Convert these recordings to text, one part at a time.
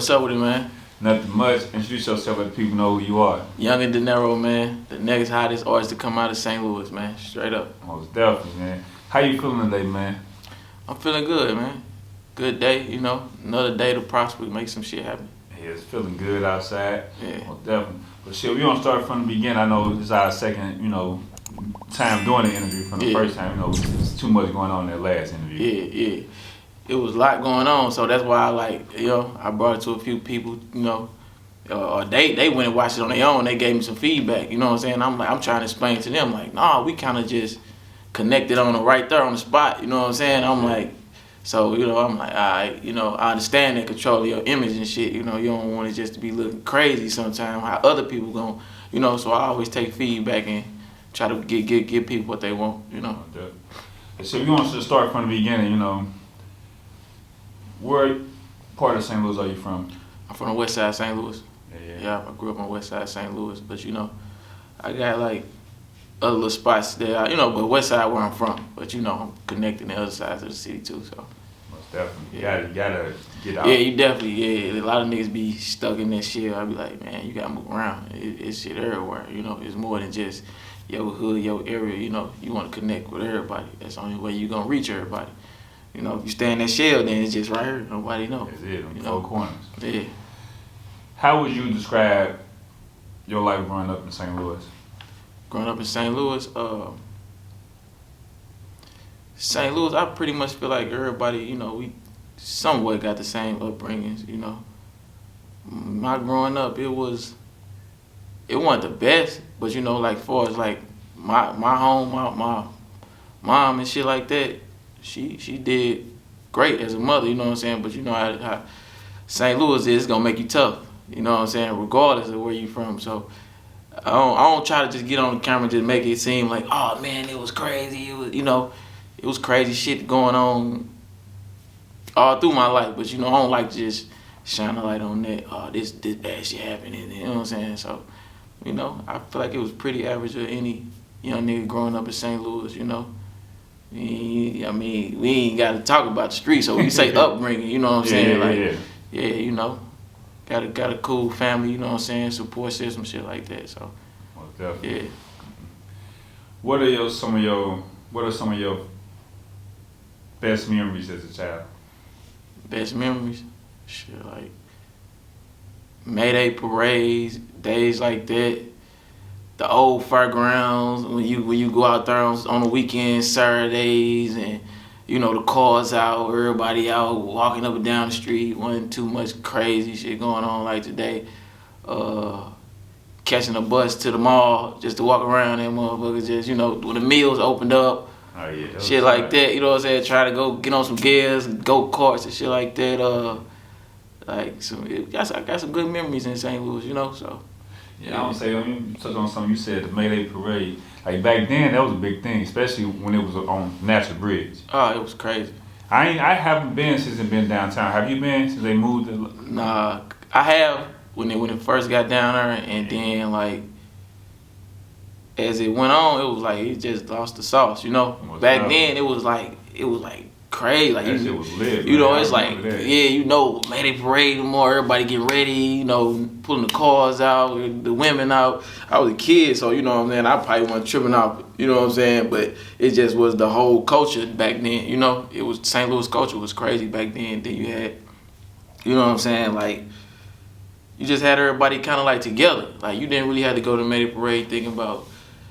What's up with it, man? Nothing much. Introduce yourself, let the people know who you are. Yungin Dinero, man. The next hottest artist to come out of St. Louis, man. Straight up. Most definitely, man. How you feeling today, man? I'm feeling good, man. Good day, you know. Another day to prosper, make some shit happen. Yeah, it's feeling good outside. Yeah. Most definitely. But shit, we gonna start from the beginning. I know this is our second, time doing the interview from the first time. It's too much going on in that last interview. Yeah. It was a lot going on, so that's why I brought it to a few people, or they went and watched it on their own. They gave me some feedback, you know what I'm saying? I'm trying to explain to them, like, nah, we kind of just connected right there on the spot, you know what I'm saying? I'm like, all right, I understand that control of your image and shit, you don't want it just to be looking crazy sometimes, how other people gon', so I always take feedback and try to give people what they want, So we want to start from the beginning, Where part of St. Louis are you from? I'm from the west side of St. Louis. Yeah. I grew up on the west side of St. Louis, but I got like other little spots there, but west side where I'm from. But I'm connecting the other sides of the city too, so. Most definitely. You gotta get out. Yeah, you definitely, a lot of niggas be stuck in that shit. I be like, man, you gotta move around. It's shit everywhere, it's more than just your hood, your area, you wanna connect with everybody. That's the only way you gonna reach everybody. If you stay in that shell, then it's just right here. Nobody knows. That's it, on four corners. Yeah. How would you describe your life growing up in St. Louis? Growing up in St. Louis, I pretty much feel like everybody, we somewhat got the same upbringings, My growing up, it wasn't the best, but like far as like my home, my mom and shit like that, she did great as a mother, you know what I'm saying? But how St. Louis is gonna make you tough, you know what I'm saying, regardless of where you from. So I don't try to just get on the camera and just make it seem like, oh man, it was crazy. It was it was crazy shit going on all through my life. But I don't like to just shine a light on that. Oh, this bad shit happened, you know what I'm saying? So I feel like it was pretty average of any young nigga growing up in St. Louis, we ain't got to talk about the streets, so we say upbringing, you know what I'm saying? Got a cool family, you know what I'm saying? Support system, shit like that. So, definitely. Yeah. What are some of your best memories as a child? Best memories, shit like mayday parades, days like that. The old fairgrounds when you go out there on the weekends, Saturdays, and the cars out, everybody out walking up and down the street. Wasn't too much crazy shit going on like today. Catching a bus to the mall just to walk around and motherfuckers just when the meals opened up. Oh yeah. Shit like that. You know what I'm saying? Try to go get on some gears, go karts and shit like that. I got some good memories in St. Louis. So. Yeah, I would say, touch on something you said, the Mayday Parade. Like back then, that was a big thing, especially when it was on National Bridge. Oh, it was crazy. I haven't been since it been downtown. Have you been since they moved? Nah, I have when it first got down there, and then like as it went on, it was like it just lost the sauce. Back then it was like crazy. Like that shit was lit. It's like Mayday Parade, more everybody getting ready, pulling the cars out, the women out. I was a kid, so I probably wasn't tripping out, you know what I'm saying? But it just was the whole culture back then, it was St. Louis culture was crazy back then. Then you had, you know what I'm saying, like you just had everybody kind of like together. Like you didn't really have to go to Mayday Parade thinking about,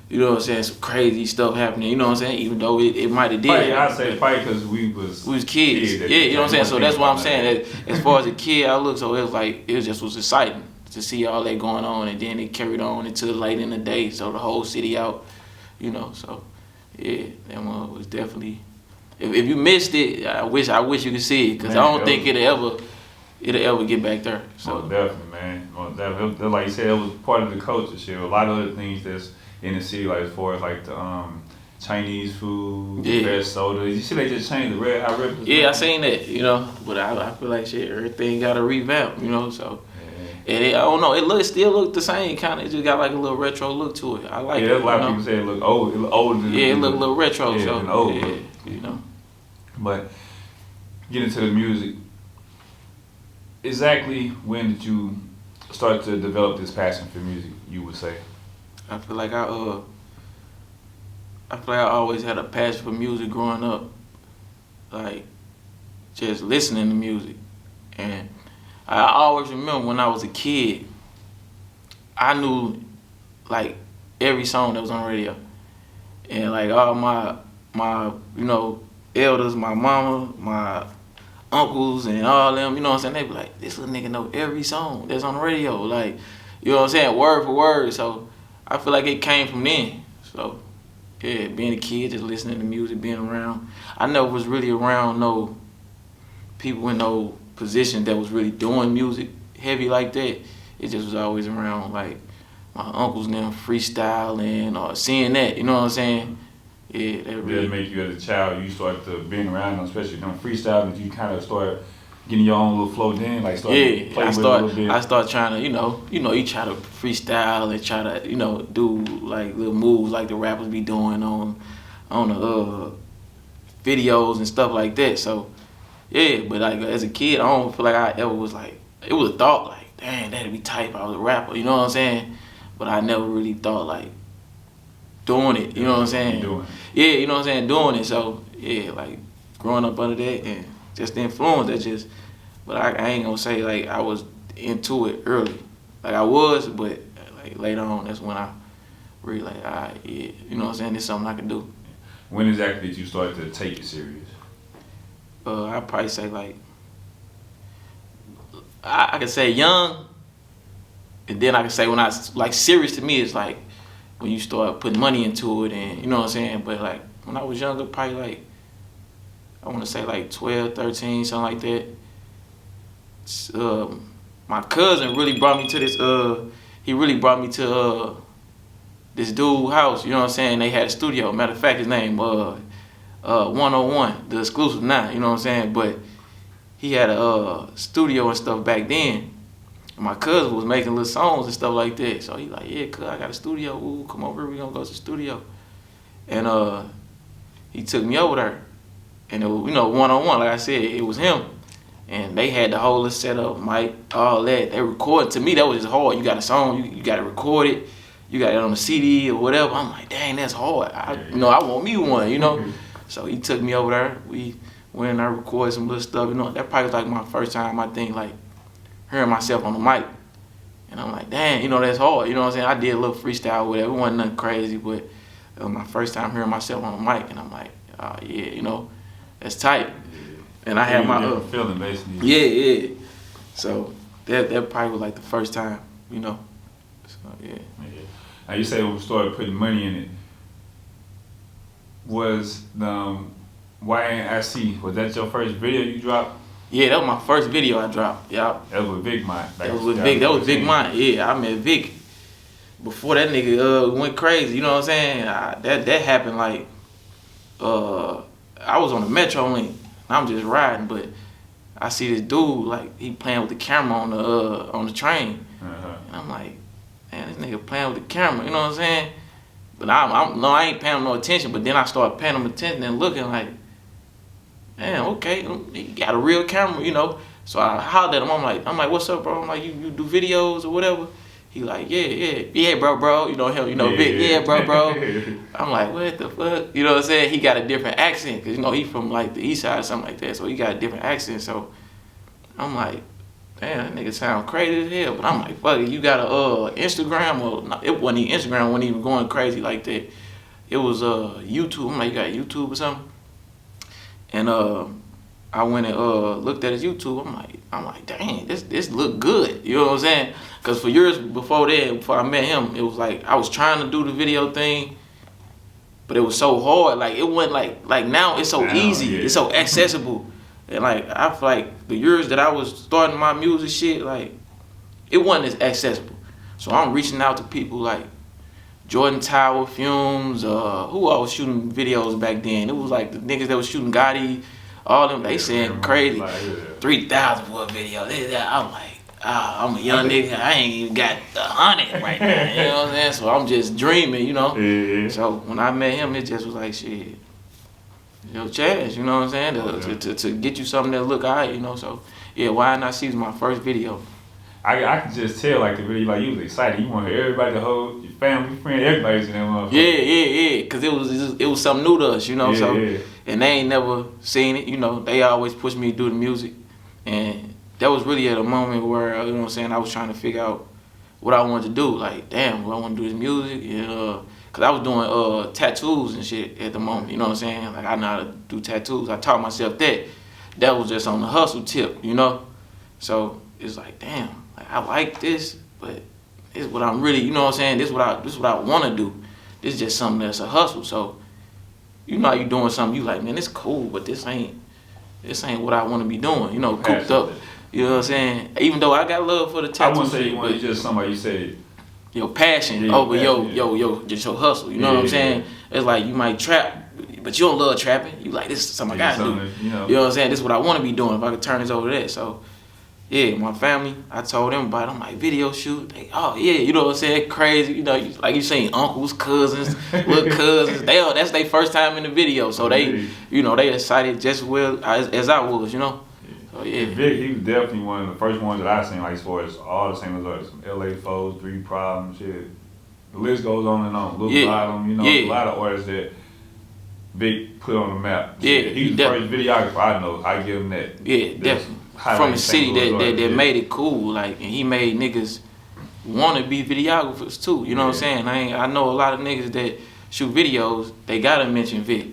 you know what I'm saying, some crazy stuff happening, you know what I'm saying, even though it might have did. I'd say fight because we was kids. Yeah, you know what I'm saying? So that's why I'm saying that as far as a kid I look, so it just was exciting to see all that going on, and then it carried on until late in the day, so the whole city out, so yeah, that one was definitely, if you missed it, I wish you could see it, because I don't think it'll ever get back there. So definitely, man. Definitely. Like you said, it was part of the culture shit. A lot of other things that's in the city, like as far as like the Chinese food, red soda. You see, they just changed the red hot rippers. Yeah, I seen that, but I feel like shit, everything got a revamp, so. Yeah. And I don't know, it still look the same, kind of. It just got like a little retro look to it. I like it. Yeah, a lot of people say it look old. It look older. Yeah, it look a little retro. Yeah, so old. Yeah, But getting to the music, exactly when did you start to develop this passion for music? You would say. I feel like I always had a passion for music growing up, like just listening to music. And I always remember when I was a kid, I knew like every song that was on the radio, and like all my elders, my mama, my uncles, and all them, you know what I'm saying? They be like, this little nigga know every song that's on the radio, like, you know what I'm saying, word for word. So I feel like it came from then. So yeah, being a kid, just listening to music, being around. I never was really around no people in no position that was really doing music heavy like that. It just was always around like my uncles and them freestyling or seeing that, you know what I'm saying? Yeah, that really make you as a child, you start to being around them, especially them freestyling, you kind of start getting your own little flow then, like start playing with it a little bit. I start trying to, you try to freestyle and try to, do like little moves like the rappers be doing on the videos and stuff like that. So yeah, but like as a kid, I don't feel like I ever was like, it was a thought like, dang, that'd be tight if I was a rapper, you know what I'm saying? But I never really thought like doing it, you know what I'm saying? Yeah, you know what I'm saying, doing it. So yeah, like growing up under that and just the influence that just, but I ain't gonna say like I was into it early. Like I was, but like later on, that's when I really like, all right, yeah, you know what I'm saying, this is something I can do. When exactly did you start to take it serious? I'd probably say like, I could say young, and then I could say when I, like serious to me is like when you start putting money into it and, you know what I'm saying, but like when I was younger, probably like, I want to say like 12, 13, something like that. My cousin really brought me to this, he really brought me to this dude's house, you know what I'm saying? They had a studio. Matter of fact, his name 101, the exclusive now, you know what I'm saying? But he had a studio and stuff back then. And my cousin was making little songs and stuff like that. So he like, yeah, cuz I got a studio. Ooh, come over, we gonna go to the studio. And he took me over there. And it was, one-on-one, like I said, it was him. And they had the whole setup, mic, all that. They recorded. To me, that was just hard. You got a song, you got to record it. You got it on a CD or whatever. I'm like, dang, that's hard. I want me one, So he took me over there. We went in there, recorded some little stuff. That probably was like my first time, I think, like, hearing myself on the mic. And I'm like, dang, that's hard. You know what I'm saying? I did a little freestyle, whatever. It wasn't nothing crazy, but it was my first time hearing myself on the mic. And I'm like, oh, yeah, that's tight. Yeah. And I had my feeling basically. Yeah. So that probably was like the first time, So yeah. Now you say when we started putting money in it, was the Y.N.I.C, was that your first video you dropped? Yeah, that was my first video I dropped. Yeah. That was with Vickmont. That was Vickmont. Yeah, I met Vic before that nigga went crazy. You know what I'm saying? That happened like I was on the Metro link. I'm just riding, but I see this dude like he playing with the camera on the train, and I'm like, man, this nigga playing with the camera. You know what I'm saying? But I ain't paying him no attention. But then I started paying him attention and looking like, man, okay, he got a real camera, So I hollered at him. I'm like, what's up, bro? I'm like, you do videos or whatever? He like, yeah, bro. Vic, yeah, bro. I'm like, what the fuck? You know what I'm saying? He got a different accent, cause he from like the east side or something like that. So he got a different accent. So I'm like, damn, that nigga sound crazy as hell. But I'm like, fuck it, you got a Instagram? Well, no, it wasn't even Instagram. Wasn't even going crazy like that. It was YouTube. I'm like, you got YouTube or something? And I went and looked at his YouTube. I'm like, dang, this look good. You know what I'm saying? Cause for years before I met him, it was like I was trying to do the video thing, but it was so hard. Like it wasn't like now it's so easy. Yeah. It's so accessible. And like I feel like the years that I was starting my music shit, like it wasn't as accessible. So I'm reaching out to people like Jordan Tower, Fumes, who I was shooting videos back then. It was like the niggas that was shooting Gotti, all them, they saying crazy. 3,000 for a video. I'm like, I'm a young nigga, I ain't even got 100 right now, you know what I'm saying? So I'm just dreaming, Yeah. So when I met him, it just was like, shit, your chance, you know what I'm saying? To get you something that look alright, So Yeah, Y.N.I.C was my first video. I can just tell, like, the video, like, you was excited. You wanted everybody to hold, your family, friend, everybody's in that motherfucker. Yeah. Cause it was something new to us, you know. Yeah. And they ain't never seen it, you know. They always pushed me to do the music, and that was really at a moment where you know what I'm saying, I was trying to figure out what I wanted to do. Like, damn, what I want to do is music, and cause I was doing tattoos and shit at the moment, you know what I'm saying. Like, I know how to do tattoos. I taught myself that. That was just on the hustle tip, you know. So it's like, damn. I like this, but this is what I'm really, you know what I'm saying? This is what I want to do. This is just something that's a hustle. So, you know, you doing something, you like, man, it's cool, but this ain't what I want to be doing. You know, cooped up. You know what I'm saying? Even though I got love for the tattoo. I wouldn't say you want to just somebody you said. Your passion over just your hustle. You know what I'm saying? It's like you might trap, but you don't love trapping. You like, this is something I gotta do. You know what I'm saying? This is what I want to be doing if I could turn this over to that. So. Yeah, my family, I told them about it. I'm like, video shoot. They, oh, yeah, you know what I'm saying? Crazy. You know, like you saying, uncles, cousins, little cousins. That's their first time in the video. So they, you know, they excited just as well as I was, you know? So, yeah. Vic, he was definitely one of the first ones that I seen, like, as far as all the same artists. LA Foes, 3 Problems, shit. The list goes on and on. Lil Bottom, you know, a lot of artists that Vic put on the map. Yeah, he was the first videographer I know. I give him that. Yeah, definitely. From the city that made it cool, like, and he made niggas want to be videographers too. You know what I'm saying? I know a lot of niggas that shoot videos. They gotta mention Vic.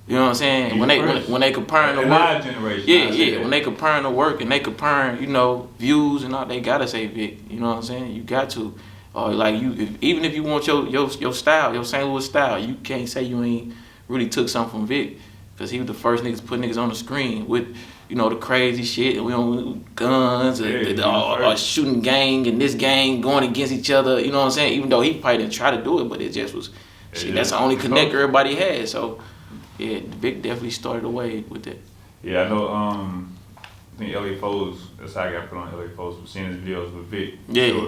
You know what I'm saying? When they comparing the work, when they comparing the work and they comparing, you know, views and all, they gotta say Vic. You know what I'm saying? You got to, or like even if you want your style, your St. Louis style, you can't say you ain't really took something from Vic, because he was the first niggas to put niggas on the screen with, you know, the crazy shit, and we on guns, or shooting gang and this gang going against each other, you know what I'm saying? Even though he probably didn't try to do it, but it just was, shit, that's the only connect everybody had. So, yeah, Vic definitely started away with that. Yeah, I know, I think LA Foes, that's how I got put on LA Foes, for seeing his videos with Vic,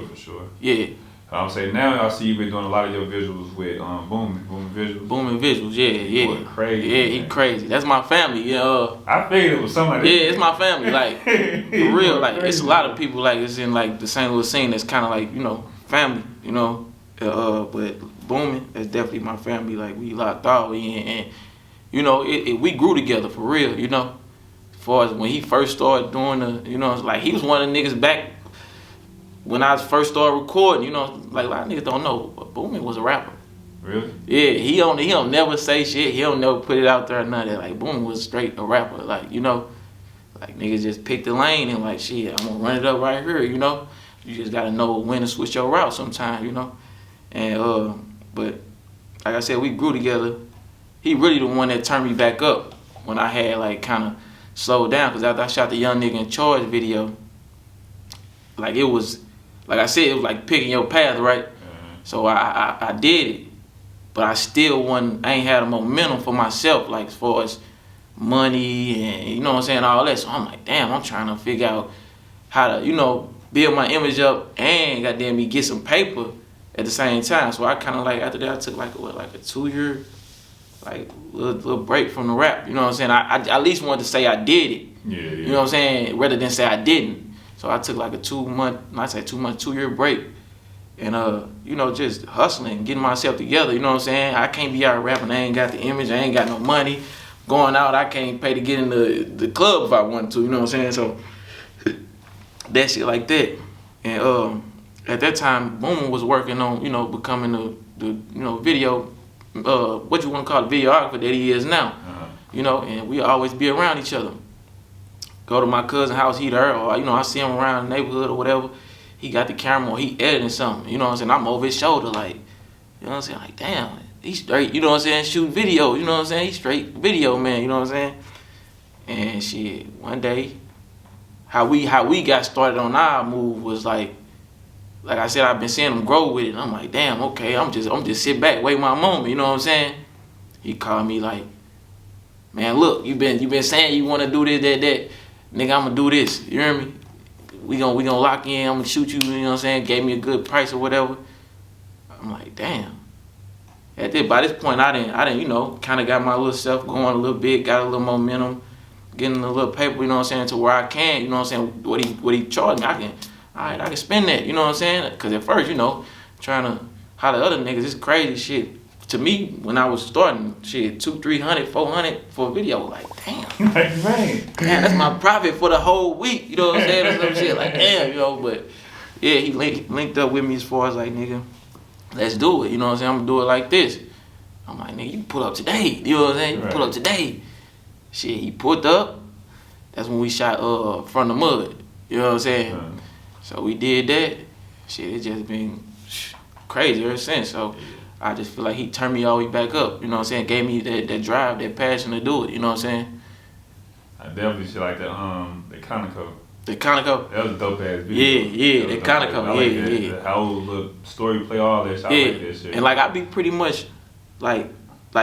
for sure. Yeah. I'm saying now I see you been doing a lot of your visuals with Boomin Visuals. Boomin Visuals, yeah. Boy, crazy. Yeah, he crazy. That's my family, you know. I figured it was somebody. Yeah, it's my family. Like, for real, like, it's a lot of people, like, it's in, like, the St. Louis scene that's kind of like, you know, family, you know. But Boomin, that's definitely my family. Like, we locked all in, and you know, we grew together for real, you know. As far as when he first started doing the, you know, like, he was one of the niggas back when I first started recording, you know, like, a lot of niggas don't know, but Boomin was a rapper. Really? Yeah, he don't never say shit. He don't never put it out there or none of that. Like, Boomin was straight a rapper. Like, you know, like, niggas just pick the lane and like, shit, I'm gonna run it up right here, you know. You just gotta know when to switch your route sometimes, you know. And but like I said, we grew together. He really the one that turned me back up when I had like kind of slowed down, because after I shot the Young Nigga in Charge video, like, it was, like I said, it was like picking your path, right? So I did it, but I still wasn't, I ain't had a momentum for myself, like, as far as money and, you know what I'm saying, all that. So I'm like, damn, I'm trying to figure out how to, you know, build my image up and goddamn me get some paper at the same time. So I kind of like, after that, I took like a 2-year, like, little break from the rap. You know what I'm saying? I at least wanted to say I did it. Yeah. You know what I'm saying? Rather than say I didn't. So I took like a 2-year break. And, you know, just hustling, getting myself together, you know what I'm saying? I can't be out rapping, I ain't got the image, I ain't got no money. Going out, I can't pay to get in the club if I wanted to, you know what I'm saying? So, that shit like that. And at that time, Boomin was working on, you know, becoming the you know, video, what you want to call it, videographer that he is now. You know, and we always be around each other. Go to my cousin's house, he there, or, you know, I see him around the neighborhood or whatever. He got the camera or he editing something, you know what I'm saying? I'm over his shoulder, like, you know what I'm saying? Like, damn, he's straight, you know what I'm saying? Shoot video, you know what I'm saying? He's straight video, man, you know what I'm saying? And shit, one day, how we got started on our move was like I said, I've been seeing him grow with it. I'm like, damn, okay, I'm just sit back, wait my moment, you know what I'm saying? He called me like, man, look, you been saying you want to do this, that. Nigga, I'm gonna do this. You hear me? We gonna lock in. I'm gonna shoot you. You know what I'm saying? Gave me a good price or whatever. I'm like, damn. By this point, I didn't. You know, kind of got my little self going a little bit. Got a little momentum. getting a little paper, you know what I'm saying, to where I can, you know what I'm saying, what he charged me, I can spend that, you know what I'm saying? Because at first, you know, trying to holler at other niggas, it's crazy shit. To me, when I was starting, shit, $200, $300, $400 for a video, like, damn. Man, that's my profit for the whole week, you know what I'm saying? Or some shit, like, damn, you know, but yeah, he linked up with me as far as like, nigga, let's do it, you know what I'm saying? I'm gonna do it like this. I'm like, nigga, you can pull up today, you know what I'm saying? You can pull up today. Shit, he pulled up. That's when we shot From the Mud, you know what I'm saying? So we did that. Shit, it just been crazy ever since. So I just feel like he turned me all the way back up, you know what I'm saying? Gave me that drive, that passion to do it, you know what I'm saying? I definitely feel like the Conoco. The Conoco? That was a dope ass video. Yeah, the Conoco, yeah. How the story play, all that shit. I like that shit. And like I be pretty much like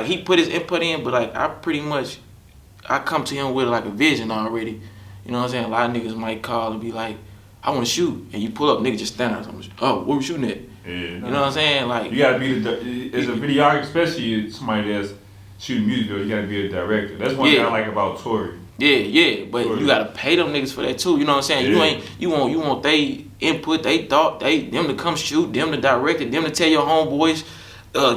he put his input in, but like I come to him with like a vision already. You know what I'm saying? A lot of niggas might call and be like, I want to shoot, and you pull up, nigga just stand there. Oh, what we shooting at? Yeah, you know what I'm saying? Like you gotta be as a videographer, especially somebody that's shooting music videos, you gotta be a director. That's one thing I like about Tory. Yeah, but you gotta pay them niggas for that too. You know what I'm saying? You want they input, they thought, them to come shoot, them to direct it, them to tell your homeboys,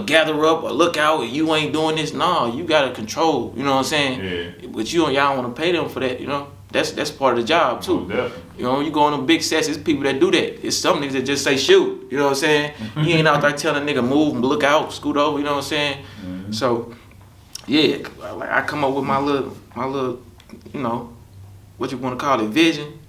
gather up or look out. You ain't doing this. No, you gotta control. You know what I'm saying? Yeah. But y'all want to pay them for that. You know, that's part of the job too. Oh, definitely. You know, you go on them big sets, it's people that do that. It's some niggas that just say shoot. You know what I'm saying? You ain't out there telling a nigga move, look out, scoot over. You know what I'm saying? Mm-hmm. So yeah, like I come up with my little, you know, what you want to call it, vision,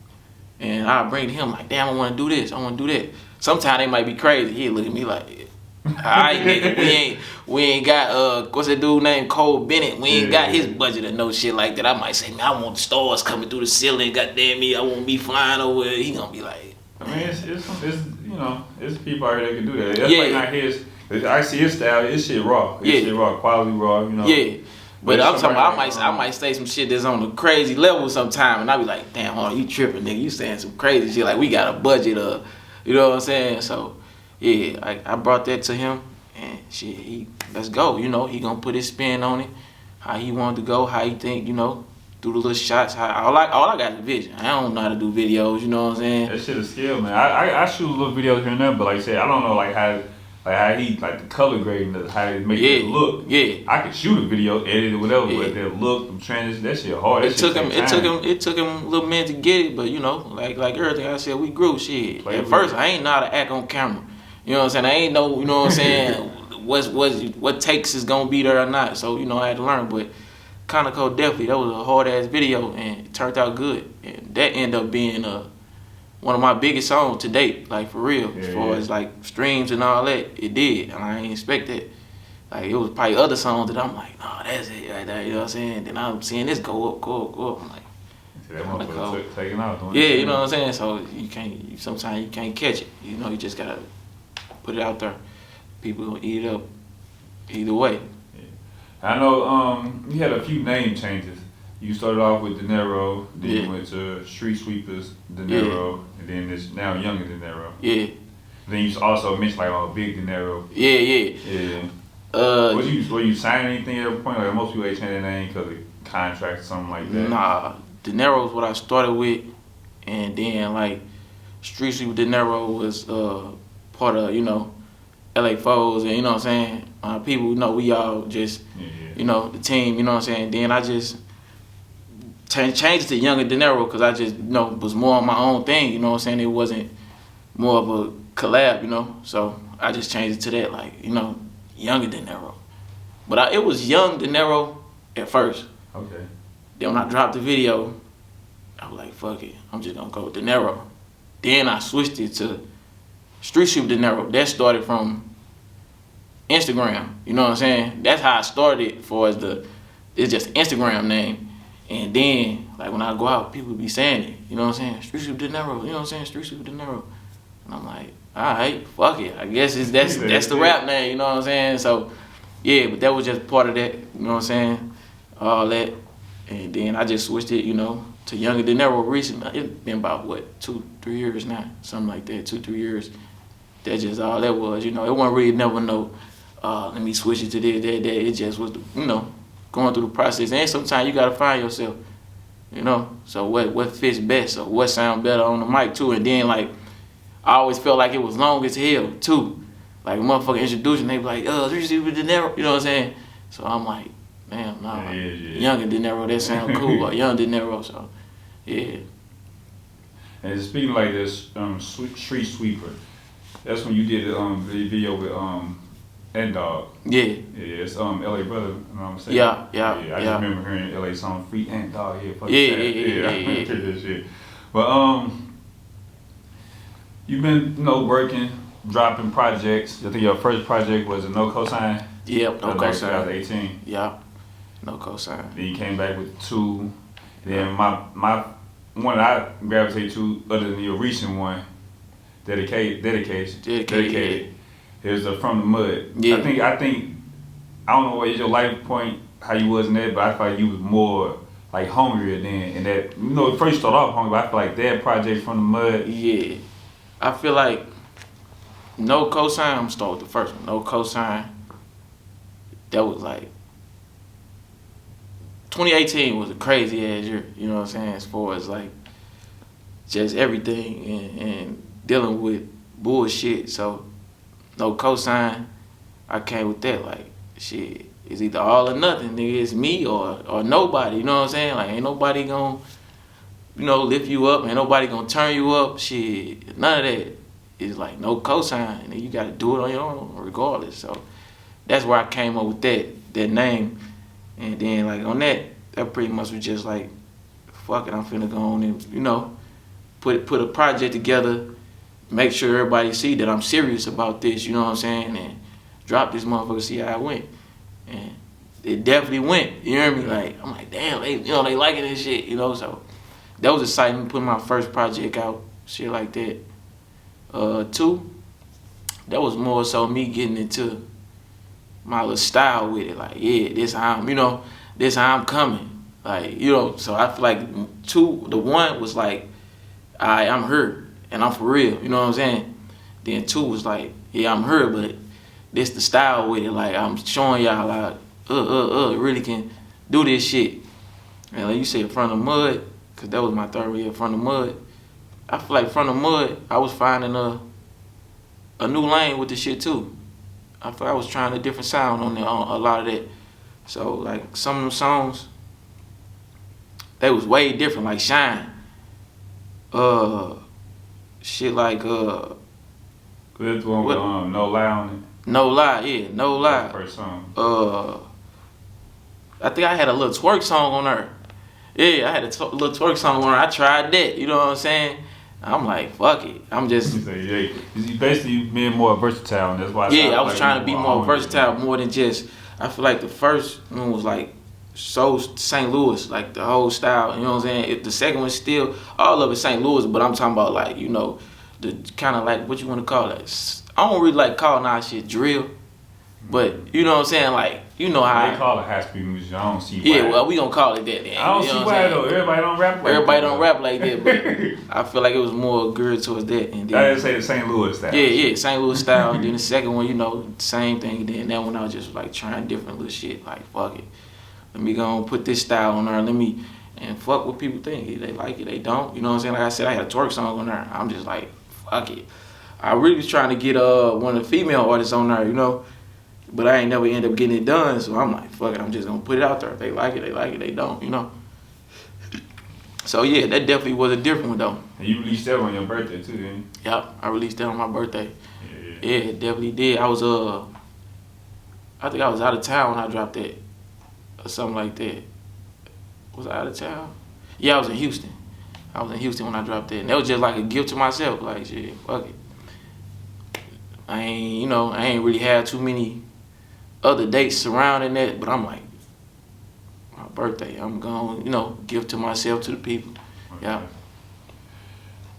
and I bring to him like, damn, I want to do this, I want to do that. Sometimes they might be crazy. He'll look at me like, all right, nigga, we ain't got what's that dude named Cole Bennett? We ain't got his budget or no shit like that. I might say, man, I want the stars coming through the ceiling. Goddamn me, I want me flying over. He gonna be like, I mean, it's you know, it's people out here that can do that. That's like not his. I see his style. His shit raw. His shit raw, quality raw. You know. Yeah. But I'm talking about, I might say some shit that's on a crazy level sometime, and I be like, damn, hold on, you tripping, nigga. You saying some crazy shit. Like, we got a budget of, you know what I'm saying? So, yeah, I brought that to him, and shit, let's go. You know, he gonna put his spin on it, how he wanted to go, how he think, you know, do the little shots. All I got is vision. I don't know how to do videos, you know what I'm saying? That shit is skill, man. I shoot little videos here and there, but like I said, I don't know like how he like the color grading, how they make it look. Yeah, I could shoot a video, edit it, whatever, but the look, the transition, that shit hard. It took him a little minute to get it, but you know, like everything I said, we grew. Shit. At first, I ain't know how to act on camera. You know what I'm saying? I ain't know, you know what I'm saying, what takes is gonna be there or not. So you know, I had to learn. But Conoco definitely, that was a hard ass video, and it turned out good. And that ended up being one of my biggest songs to date, like for real, as far as like streams and all that. It did, and I ain't expect that. Like it was probably other songs that I'm like, nah, that's it right there, you know what I'm saying? Then I'm seeing this go up. I'm like, that motherfucker taking out. Yeah, you know what I'm saying? So sometimes you can't catch it. You know, you just gotta put it out there. People gonna eat it up either way. Yeah. I know you had a few name changes. You started off with Dinero, then you went to Street Sweepers Dinero, and then this now Yungin Dinero. Yeah. Then you also mentioned like Big Dinero. Yeah. Were you signing anything at a point? Like most people ain't change their name because of contract or something like that. Nah, Dinero is what I started with, and then like Street Sweeper Dinero was part of, you know, LA Foes, and you know what I'm saying. People, you know, we all just, you know, the team, you know what I'm saying. Then I just changed it to Yungin Dinero because I just, you know, was more on my own thing, you know what I'm saying? It wasn't more of a collab, you know? So I just changed it to that, like, you know, Yungin Dinero. But it was Young Dinero at first. Okay. Then when I dropped the video, I was like, fuck it, I'm just gonna go with Dinero. Then I switched it to Street Sweeper Dinero. That started from Instagram, you know what I'm saying? That's how I started it's just Instagram name. And then, like, when I go out, people be saying it, you know what I'm saying? Street Sweeper Dinero, you know what I'm saying? Street Sweeper Dinero. And I'm like, all right, fuck it. I guess that's the rap name, you know what I'm saying? So, yeah, but that was just part of that, you know what I'm saying? All that. And then I just switched it, you know, to Yungin Dinero recently. It's been about, 2-3 years now? Something like that, 2-3 years. That's just all that was, you know? It wasn't really never let me switch it to this, that. It just was, you know, going through the process. And sometimes you gotta find yourself. you know. So what fits best, or what sound better on the mic too. And then like I always felt like it was long as hell too. Like a motherfucker introducing, they be like, Yungin Dinero, you know what I'm saying? So I'm like, damn, nah, Yungin Dinero, that sound cool, or Yungin Dinero, so yeah. And speaking like this, Street Sweeper, that's when you did the video with N-Dog. Yeah. Yeah, it's LA Brother, you know what I'm saying? Yeah. I just remember hearing LA song Free N-Dog here. Yeah. That shit. But you've been working, dropping projects. I think your first project was a No Cosign. Yep, No Cosign. 2018. Yeah, No Cosign. Then you came back with 2. Then my one I gravitate to, other than your recent one, dedicated. Is From the Mud. Yeah. I think I don't know what is your life point, how you was in that, but I feel like you was more like hungrier then, and that it first started off hungry, but I feel like that project From the Mud. Yeah, I feel like No Cosign. I'm gonna start with the first one. No Cosign. That was like 2018 was a crazy ass year. You know what I'm saying? As far as like just everything and dealing with bullshit. So No Cosign, I came with that like shit. It's either all or nothing, nigga. It's me or nobody. You know what I'm saying? Like ain't nobody gonna lift you up. Ain't nobody gonna turn you up. Shit, none of that. It's like No Cosign, and you gotta do it on your own regardless. So that's where I came up with that name. And then like on that pretty much was just like, fuck it, I'm finna go on and put a project together, make sure everybody see that I'm serious about this, you know what I'm saying, and drop this motherfucker, see how it went. And it definitely went, you hear me? Like I'm like, damn, they liking this shit, so that was exciting, putting my first project out, shit like that. 2, that was more so me getting into my little style with it, like this how I'm coming, like so I feel like 2, the 1 was like, I'm her and I'm for real, you know what I'm saying. Then 2 was like, yeah, I'm her, but this the style with it, like I'm showing y'all like really can do this shit. And like you said, From the Mud, cause that was my third year, From the Mud. I feel like From the Mud, I was finding a new lane with the shit too. I feel I was trying a different sound on there, on a lot of that. So like some of them songs, they was way different. Like Shine, shit like Good one with No Lie on it. No Lie, yeah, No Lie. That's the first song. I think I had a little twerk song on there. Yeah, I had a little twerk song on her. I tried that, you know what I'm saying? I'm like, fuck it. I'm just... You basically being more versatile, and that's why... I was trying to be more versatile, more than just... I feel like the first one was like so St. Louis, like the whole style, you know what I'm saying? If the second one still, all of it St. Louis, but I'm talking about like, the kind of like, what you want to call it? I don't really like calling our shit drill, but you know what I'm saying? Like, how... They call it high-speed music, I don't see why. Yeah, well, we gonna call it that then. I don't see why though, everybody don't rap like that. Everybody don't rap like that, but I feel like it was more geared towards that. And then, I didn't say the St. Louis style. Yeah, St. Louis style. And then the second one, same thing. And then that one I was just like trying different little shit. Like, fuck it. Let me go and put this style on there. And fuck what people think. If they like it, they don't. You know what I'm saying? Like I said, I had a twerk song on there. I'm just like, fuck it. I really was trying to get one of the female artists on there, but I ain't never end up getting it done. So I'm like, fuck it, I'm just gonna put it out there. If they like it, they like it. They don't, So yeah, that definitely was a different one though. And you released that on your birthday too, didn't you? Yep, I released that on my birthday. Yeah, it definitely did. I was I think I was out of town when I dropped that, or something like that. Was I out of town? Yeah, I was in Houston. I was in Houston when I dropped that, and that was just like a gift to myself. Like shit, fuck it. I ain't really had too many other dates surrounding that, but I'm like, my birthday, I'm gonna, give to myself, to the people. Okay. Yeah.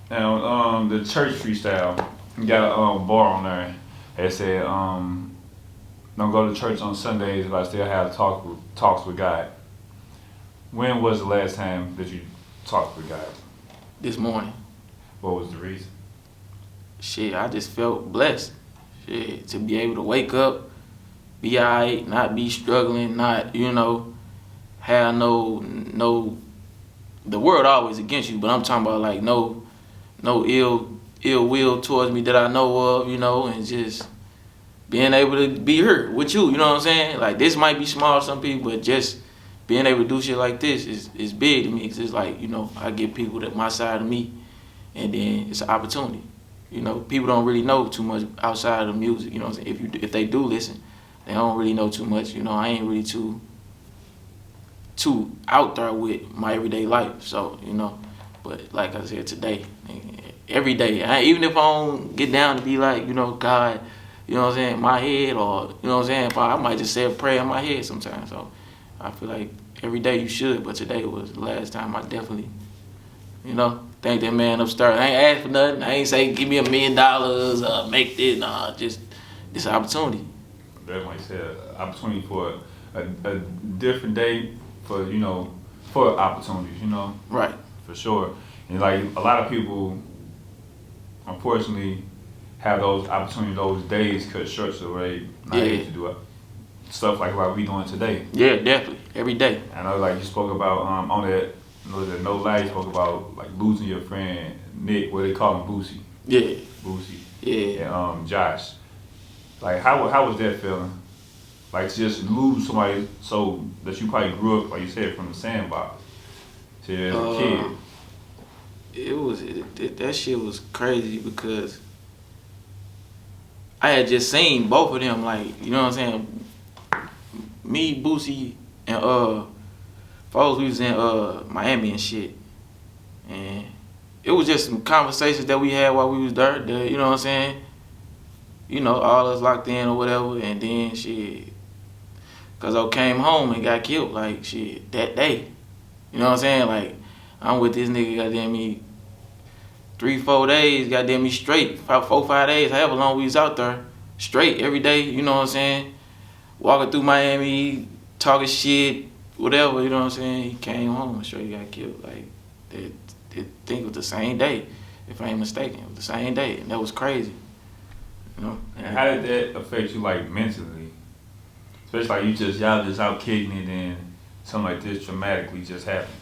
Now, the church freestyle, you got a bar on there that said, don't go to church on Sundays if I still have talks with God. When was the last time that you talked with God? This morning. What was the reason? Shit, I just felt blessed. Shit, to be able to wake up, be alright, not be struggling, not, have no the world always against you, but I'm talking about like no ill will towards me that I know of, you know, and just being able to be hurt with you, you know what I'm saying? Like, this might be small to some people, but just being able to do shit like this is big to me, because it's like, you know, I get people that my side of me, and then it's an opportunity. You know, people don't really know too much outside of music, you know what I'm saying? If they do listen, they don't really know too much, you know. I ain't really too out there with my everyday life, so, you know. But like I said, today, every day, even if I don't get down to be like, you know, God, you know what I'm saying, in my head, or, you know what I'm saying, I might just say a prayer in my head sometimes. So I feel like every day you should, but today was the last time I definitely, you know, thank that man upstairs. I ain't asked for nothing. I ain't say give me $1 million, make this. Nah, just this opportunity. That's like I said, opportunity for a different day for, you know, for opportunities, you know. Right. For sure. And like a lot of people, unfortunately, have those opportunities, those days cut short, so they not able to do stuff like what we doing today. Yeah, definitely. Every day. I know, like you spoke about on that, No Lie, you spoke about like losing your friend Nick, what they call him, Boosie. Yeah. Boosie. Yeah. And Josh. Like how was that feeling? Like to just lose somebody so that you probably grew up, like you said, from the sandbox to as a kid. That shit was crazy because I had just seen both of them, like, you know what I'm saying? Me, Boosie, and folks, we was in Miami and shit. And it was just some conversations that we had while we was there, you know what I'm saying? You know, all us locked in or whatever, and then shit, cause I came home and got killed, like, shit, that day. You know what I'm saying? Like, I'm with this nigga, goddamn me, 3-4 days, goddamn me straight, 4-5 days, however long we was out there, straight every day, you know what I'm saying? Walking through Miami, talking shit, whatever, you know what I'm saying? He came home and straight got killed. Like, I think it was the same day, if I ain't mistaken. It was the same day, and that was crazy. You know? And how did that affect you, like, mentally? Especially like y'all just out kicking it and something like this dramatically just happened.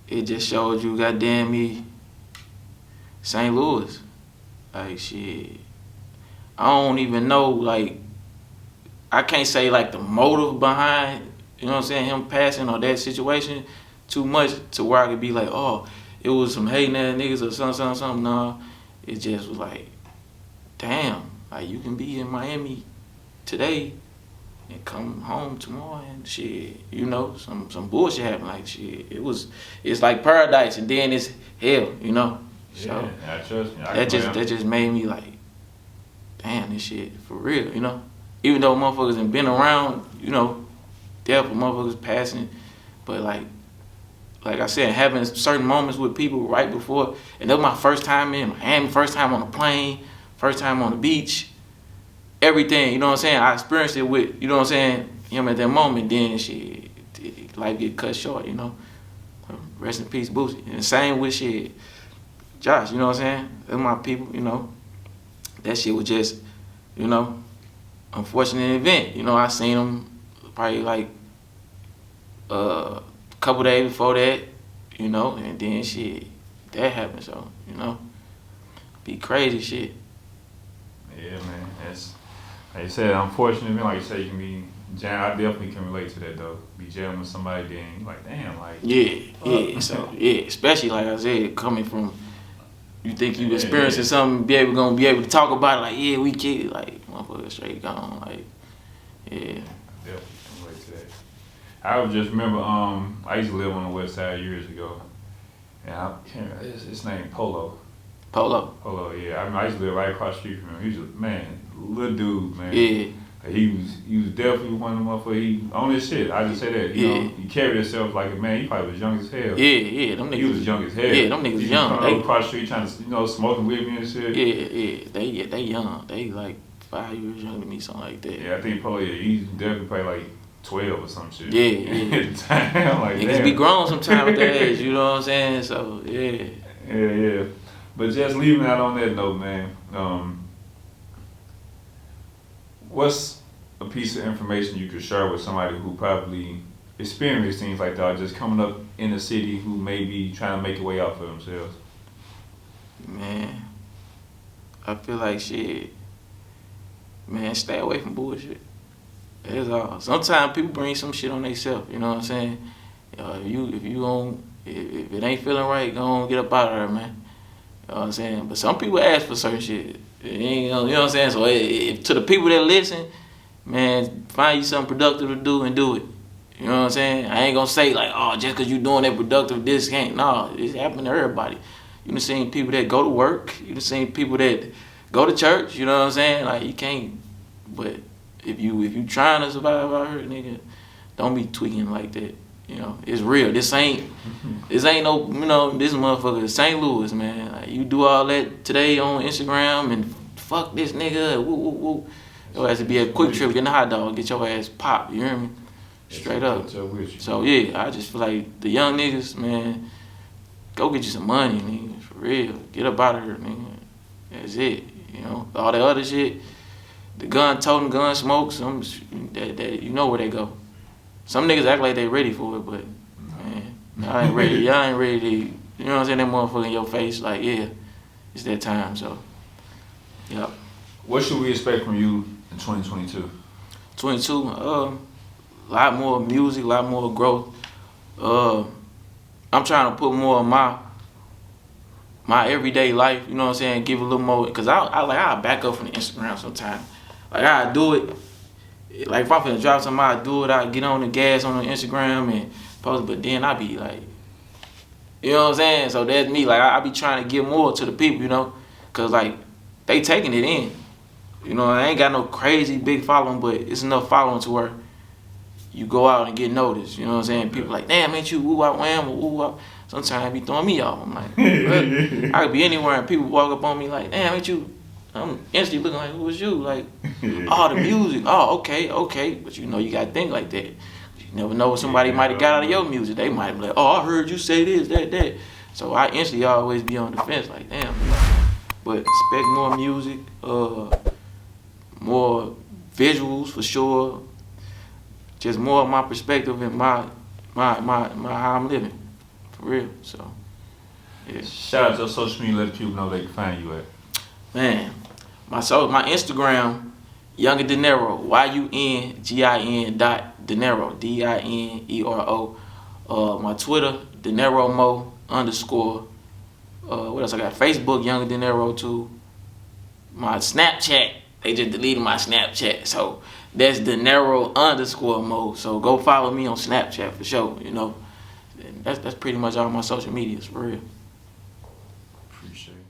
It just showed you, goddamn me, St. Louis. Like, shit. I don't even know, like, I can't say, like, the motive behind, you know what I'm saying, him passing or that situation too much to where I could be like, oh, it was some hating ass niggas or something. No, it just was like, damn, like, you can be in Miami today and come home tomorrow and shit, you know, some bullshit happened. Like, shit, it's like paradise and then it's hell, you know. So yeah, trust me. That just made me like, damn, this shit for real, you know. Even though motherfuckers ain't been around, you know, death of motherfuckers passing, but like I said, having certain moments with people right before, and that was my first time in Miami, first time on a plane, first time on the beach, everything, you know what I'm saying? I experienced it with, you know what I'm saying, him at that moment, then shit, life get cut short, you know. Rest in peace, Boosie. And the same with shit, Josh, you know what I'm saying? They're my people, you know. That shit was just, you know, unfortunate event. You know, I seen him probably like a couple days before that, you know, and then shit, that happened, so, you know, be crazy shit. Yeah, man, that's, like you said, unfortunately, like you said, you can be jam. I definitely can relate to that though. Be jamming with somebody, then you like, damn, like. Yeah. So yeah, especially like I said, coming from, you think you experiencing something, gonna be able to talk about it. Like, yeah, we kidding. Like, motherfucker, straight gone. Like, yeah. Definitely can relate to that. I would just remember, I used to live on the west side years ago, and I can't remember, his name Polo. Polo, yeah. I mean, I used to live right across the street from him. He was a, man, little dude, man. Yeah. He was definitely one of the motherfuckers. He on his shit. I just say that. You know, he carried himself like a man. He probably was young as hell. Yeah. Them niggas. He was young as hell. Yeah, them niggas he young. Coming over across the street trying to, you know, smoking with me and shit. Yeah. They young. They like 5 years younger than me, something like that. Yeah, I think probably he's definitely probably like 12 or some shit. Yeah. Damn, like niggas damn. be grown sometime at that age. You know what I'm saying? So yeah. Yeah. But just leaving out on that note, man. What's a piece of information you could share with somebody who probably experience things like that, or just coming up in the city who may be trying to make a way out for themselves? Man, I feel like shit. Man, stay away from bullshit. That's all. Sometimes people bring some shit on themselves. You know what I'm saying? If it ain't feeling right, go on, get up out of there, man. You know what I'm saying? But some people ask for certain shit. It ain't, you know what I'm saying? So if, to the people that listen, man, find you something productive to do and do it. You know what I'm saying? I ain't gonna say like, oh, just cause you doing that productive, this can't. No, it's happening to everybody. You done seen people that go to work. You done seen people that go to church. You know what I'm saying? Like you can't. But if you trying to survive out here, nigga, don't be tweaking like that. You know, it's real. This ain't no, you know, this motherfucker is St. Louis, man. Like, you do all that today on Instagram and fuck this nigga, woo, woo, woo. Your ass to be a quick trip, get in the hot dog, get your ass popped, you hear me? Straight up. So yeah, I just feel like the young niggas, man, go get you some money, nigga, for real. Get up out of here, nigga. That's it, you know. All that other shit, the gun toting, gun smoke, that you know where they go. Some niggas act like they ready for it, but man, y'all ain't ready. Y'all ain't ready to, you know what I'm saying, that motherfucker in your face, like, yeah, it's that time, so, yeah. What should we expect from you in 2022? 22, a lot more music, a lot more growth. I'm trying to put more of my everyday life, you know what I'm saying, give a little more, because I'll back up from the Instagram sometimes. Like, I'll do it. Like, if I'm finna drop something, I'll do it. I'll get on the gas on the Instagram and post it, but then I be like, you know what I'm saying? So that's me. Like, I be trying to give more to the people, you know? Because, like, they taking it in. You know, I ain't got no crazy big following, but it's enough following to where you go out and get noticed. You know what I'm saying? People like, damn, ain't you woo-wop wham or woo-wop? Sometimes they be throwing me off. I'm like, I could be anywhere and people walk up on me like, damn, ain't you? I'm instantly looking like, who was you? Like, oh, the music. Oh, okay. But you know, you got to think like that. You never know what somebody might have got out of your music. They might be like, oh, I heard you say this, that. So I instantly always be on the fence like, damn. But expect more music, more visuals for sure. Just more of my perspective and my how I'm living. For real. So, yeah. Shout out to your social media, let people know they can find you at. Man, my Instagram, Yungin Dinero, YUNGIN.Dinero, DINERO. My Twitter, DineroMo _ what else I got? Facebook, Yungin Dinero too. My Snapchat, they just deleted my Snapchat, so that's Dinero _ Mo. So go follow me on Snapchat for sure. You know, that's pretty much all my social medias for real. Appreciate it.